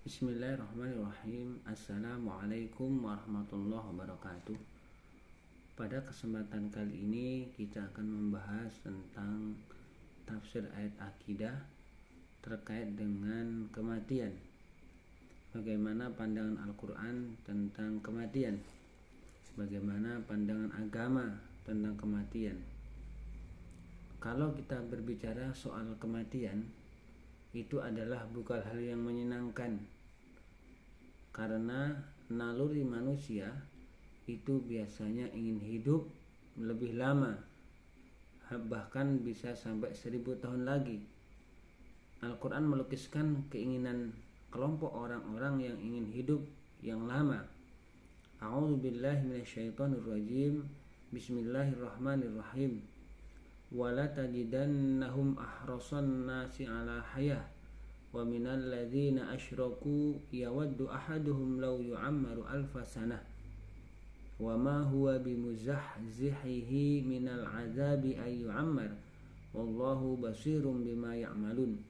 Bismillahirrahmanirrahim. Assalamualaikum warahmatullahi wabarakatuh. Pada kesempatan kali ini kita akan membahas tentang tafsir ayat akidah terkait dengan kematian. Bagaimana pandangan Al-Quran tentang kematian, bagaimana pandangan agama tentang kematian. Kalau kita berbicara soal kematian, itu adalah bukan hal yang menyenangkan, karena naluri manusia itu biasanya ingin hidup lebih lama, bahkan bisa sampai 1000 tahun lagi. Al-Quran melukiskan keinginan kelompok orang-orang yang ingin hidup yang lama. A'udzubillahi minasyaitonirrajim. Bismillahirrahmanirrahim. Wala tajidannahum ahrasan nasi ala hayah wa minal ladzina asyraku yawaddu ahaduhum law yu'ammaru alfa sanah wa ma huwa bimuzahzihihi minal azabi ay yu'ammar wallahu basirum bima ya'malun.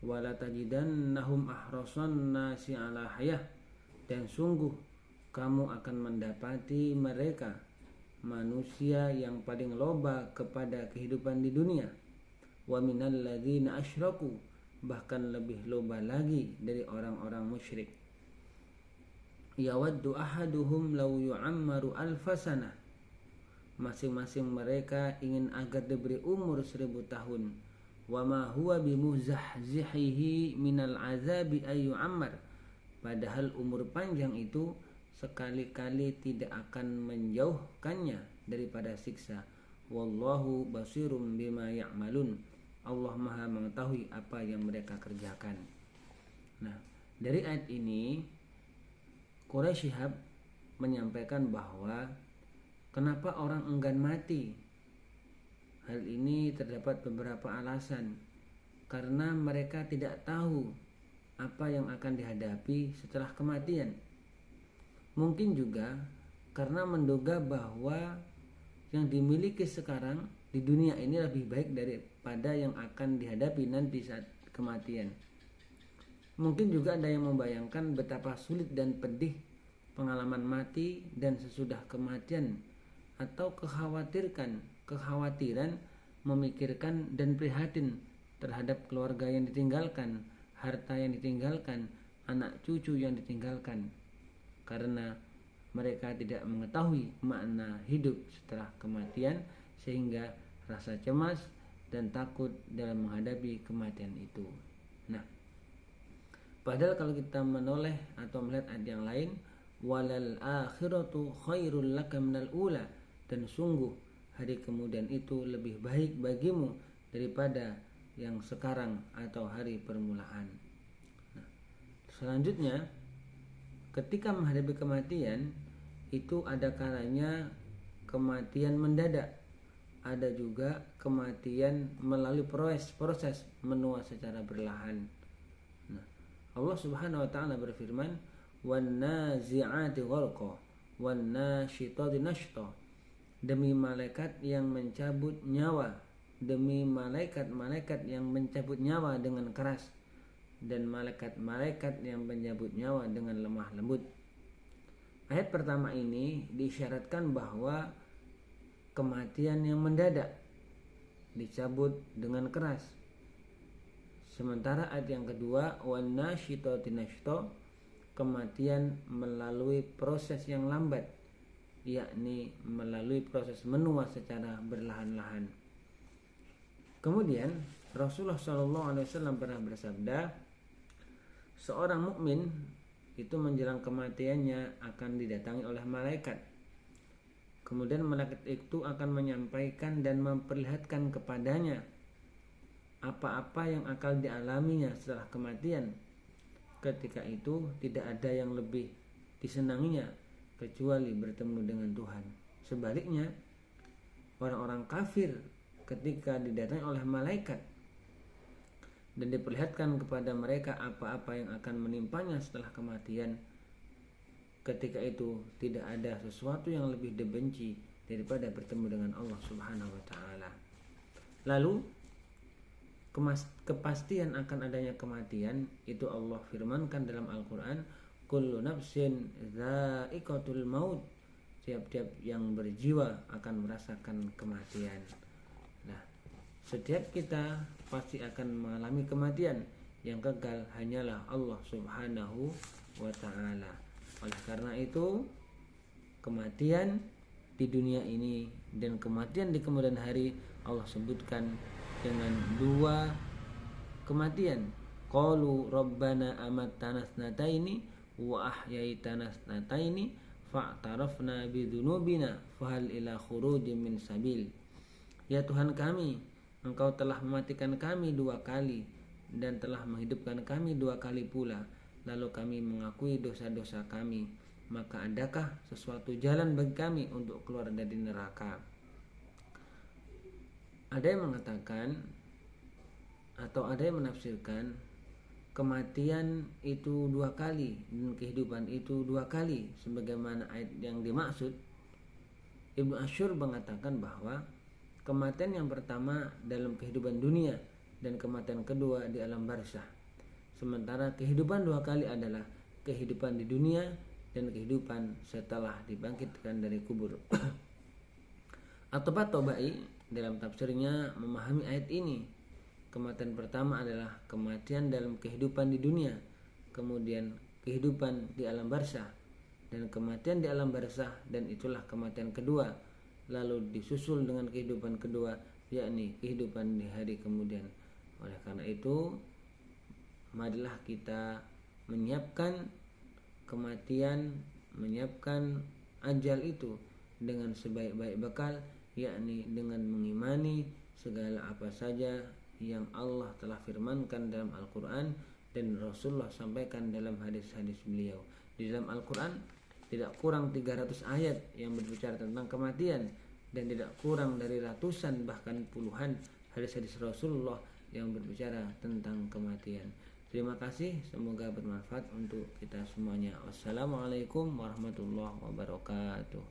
Wala tajidannahum ahrasan nasi ala hayah, dan sungguh kamu akan mendapati mereka manusia yang paling loba kepada kehidupan di dunia. Wa minal ladzina asyraku, bahkan lebih loba lagi dari orang-orang musyrik. Yawaddu ahaduhum law yu'ammaru alfa sanah, masing-masing mereka ingin agar diberi umur 1000 tahun. Wa ma huwa bimuzahzihihi minal azabi ay yu'ammar, padahal umur panjang itu sekali-kali tidak akan menjauhkannya daripada siksa. Wallahu basirum bima ya'malun, Allah maha mengetahui apa yang mereka kerjakan. Nah, dari ayat ini Quraisy Shihab menyampaikan bahwa kenapa orang enggan mati. Hal ini terdapat beberapa alasan, karena mereka tidak tahu apa yang akan dihadapi setelah kematian. Mungkin juga karena menduga bahwa yang dimiliki sekarang di dunia ini lebih baik daripada yang akan dihadapi nanti saat kematian. Mungkin juga ada yang membayangkan betapa sulit dan pedih pengalaman mati dan sesudah kematian, atau kekhawatiran memikirkan dan prihatin terhadap keluarga yang ditinggalkan, harta yang ditinggalkan, anak cucu yang ditinggalkan, karena mereka tidak mengetahui makna hidup setelah kematian, sehingga rasa cemas dan takut dalam menghadapi kematian itu. Nah, padahal kalau kita menoleh atau melihat ayat yang lain, walal akhiratu khairul laka minal ula, dan sungguh hari kemudian itu lebih baik bagimu daripada yang sekarang atau hari permulaan. Nah, selanjutnya, ketika menghadapi kematian itu ada kalanya kematian mendadak, ada juga kematian melalui proses menua secara perlahan. Nah, Allah Subhanahu wa taala berfirman, wan nazi'ati gharqa wan nasyitati nashta, demi malaikat yang mencabut nyawa, demi malaikat-malaikat yang mencabut nyawa dengan keras, dan malaikat-malaikat yang menyambut nyawa dengan lemah lembut. Ayat pertama ini diisyaratkan bahwa kematian yang mendadak, dicabut dengan keras. Sementara ayat yang kedua, wan nasyitati nashta, kematian melalui proses yang lambat, yakni melalui proses menua secara berlahan-lahan. Kemudian Rasulullah SAW pernah bersabda, seorang mukmin itu menjelang kematiannya akan didatangi oleh malaikat. Kemudian malaikat itu akan menyampaikan dan memperlihatkan kepadanya apa-apa yang akan dialaminya setelah kematian. Ketika itu tidak ada yang lebih disenanginya kecuali bertemu dengan Tuhan. Sebaliknya, orang-orang kafir ketika didatangi oleh malaikat dan diperlihatkan kepada mereka apa-apa yang akan menimpanya setelah kematian, ketika itu tidak ada sesuatu yang lebih dibenci daripada bertemu dengan Allah Subhanahu wa taala. Lalu kepastian akan adanya kematian itu Allah firmankan dalam Al-Quran, kullu nafsin dha'iqatul maut, tiap-tiap yang berjiwa akan merasakan kematian. Nah, setiap kita pasti akan mengalami kematian, yang gagal hanyalah Allah Subhanahu wa ta'ala. Oleh karena itu, kematian di dunia ini dan kematian di kemudian hari Allah sebutkan dengan dua kematian. Qalu rabbana amattana snataini wa ahyaitana snataini fa'tarafna bidunubina fahal ila khurujin min sabil. Ya Tuhan kami, Engkau telah mematikan kami 2 kali dan telah menghidupkan kami 2 kali pula, lalu kami mengakui dosa-dosa kami, maka adakah sesuatu jalan bagi kami untuk keluar dari neraka? Ada yang mengatakan atau ada yang menafsirkan kematian itu 2 kali dan kehidupan itu 2 kali sebagaimana ayat yang dimaksud. Ibnu Asyur mengatakan bahwa kematian yang pertama dalam kehidupan dunia dan kematian kedua di alam barzah. Sementara kehidupan 2 kali adalah kehidupan di dunia dan kehidupan setelah dibangkitkan dari kubur. At-Tabatabai dalam tafsirnya memahami ayat ini. Kematian pertama adalah kematian dalam kehidupan di dunia, kemudian kehidupan di alam barzah, dan kematian di alam barzah, dan itulah kematian kedua, lalu disusul dengan kehidupan kedua, yakni kehidupan di hari kemudian. Oleh karena itu, marilah kita menyiapkan kematian, menyiapkan ajal itu dengan sebaik-baik bekal, yakni dengan mengimani segala apa saja yang Allah telah firmankan dalam Al-Quran dan Rasulullah sampaikan dalam hadis-hadis beliau. Di dalam Al-Quran tidak kurang 300 ayat yang berbicara tentang kematian, dan tidak kurang dari ratusan bahkan puluhan hadis-hadis Rasulullah yang berbicara tentang kematian. Terima kasih, semoga bermanfaat untuk kita semuanya. Wassalamualaikum warahmatullahi wabarakatuh.